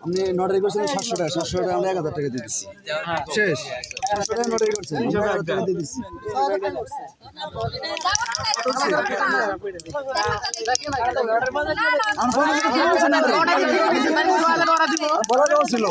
আপনি নটারি করছেন 700 টাকা, 700 টাকা আমরা 1000 টাকা দিয়ে দিচ্ছি শেষ। 700 টাকা নটারি করছেন, 1000 টাকা দিয়ে দিচ্ছি। বড় দেওয়া ছিল